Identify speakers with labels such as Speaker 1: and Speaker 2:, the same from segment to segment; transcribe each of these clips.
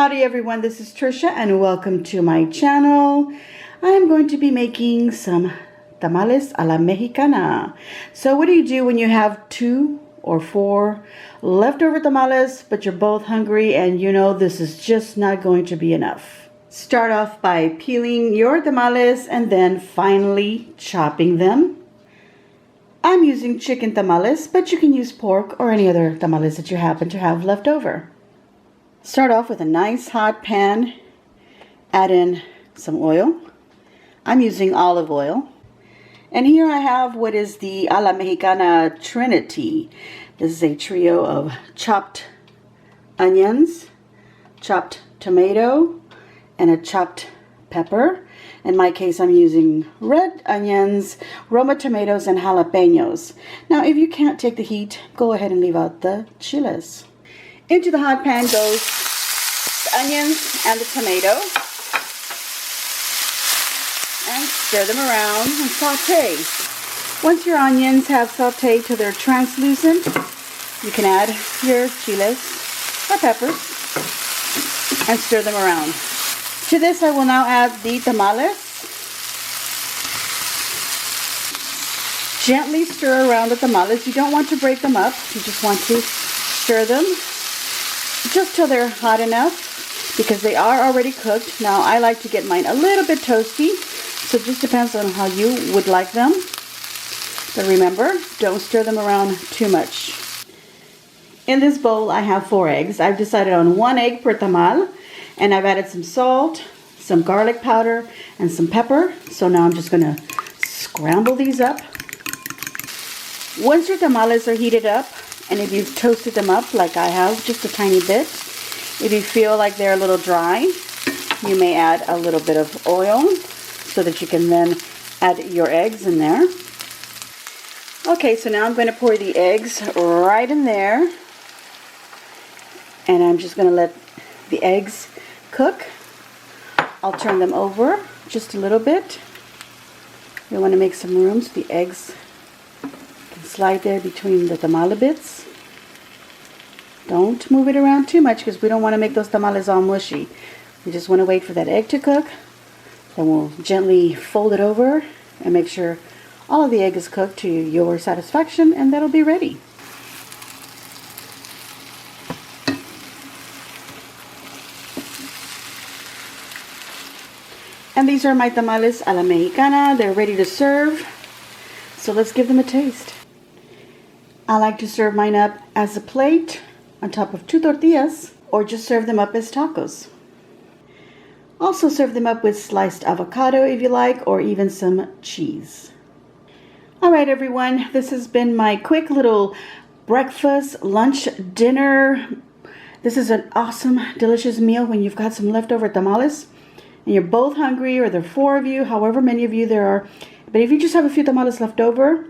Speaker 1: Howdy everyone, this is Tricia and welcome to my channel. I'm going to be making some tamales a la Mexicana. So what do you do when you have 2 or 4 leftover tamales, but you're both hungry and you know this is just not going to be enough? Start off by peeling your tamales and then finally chopping them. I'm using chicken tamales, but you can use pork or any other tamales that you happen to have left over. Start off with a nice hot pan, add in some oil. I'm using olive oil. And here I have what is the a la Mexicana Trinity. This is a trio of chopped onions, chopped tomato, and a chopped pepper. In my case, I'm using red onions, Roma tomatoes, and jalapenos. Now, if you can't take the heat, go ahead and leave out the chiles. Into the hot pan goes the onions and the tomato. And stir them around and saute. Once your onions have sauteed till they're translucent, you can add your chiles or peppers and stir them around. To this, I will now add the tamales. Gently stir around the tamales. You don't want to break them up. You just want to stir them just till they're hot enough, because they are already cooked. Now, I like to get mine a little bit toasty, so it just depends on how you would like them. But remember, don't stir them around too much. In this bowl, I have 4 eggs. I've decided on 1 egg per tamal, and I've added some salt, some garlic powder, and some pepper. So now I'm just going to scramble these up. Once your tamales are heated up, and if you've toasted them up like I have, just a tiny bit, if you feel like they're a little dry, you may add a little bit of oil so that you can then add your eggs in there. Okay, so now I'm going to pour the eggs right in there, and I'm just going to let the eggs cook. I'll turn them over just a little bit. You want to make some room so the eggs can slide there between the tamale bits. Don't move it around too much because we don't want to make those tamales all mushy. We just want to wait for that egg to cook. Then we'll gently fold it over and make sure all of the egg is cooked to your satisfaction, and that'll be ready. And these are my tamales a la Mexicana. They're ready to serve. So let's give them a taste. I like to serve mine up as a plate on top of 2 tortillas, or just serve them up as tacos. Also serve them up with sliced avocado if you like, or even some cheese. Alright everyone, this has been my quick little breakfast, lunch, dinner. This is an awesome, delicious meal when you've got some leftover tamales and you're both hungry, or there are 4 of you, however many of you there are. But if you just have a few tamales left over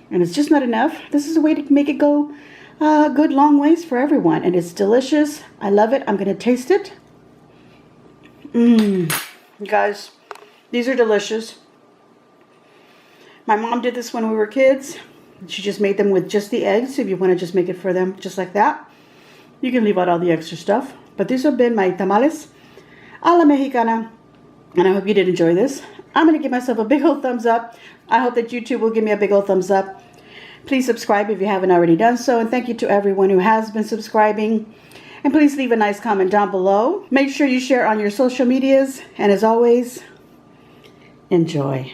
Speaker 1: and it's just not enough, this is a way to make it go a good long ways for everyone. And it's delicious. I love it. I'm going to taste it. Guys, these are delicious. My mom did this when we were kids. She just made them with just the eggs. If you want to just make it for them just like that, you can leave out all the extra stuff. But these have been my tamales a la Mexicana, and I hope you did enjoy this. I'm going to give myself a big old thumbs up. I hope that you too will give me a big old thumbs up. Please subscribe if you haven't already done so, and thank you to everyone who has been subscribing. And please leave a nice comment down below. Make sure you share on your social medias, and as always, enjoy.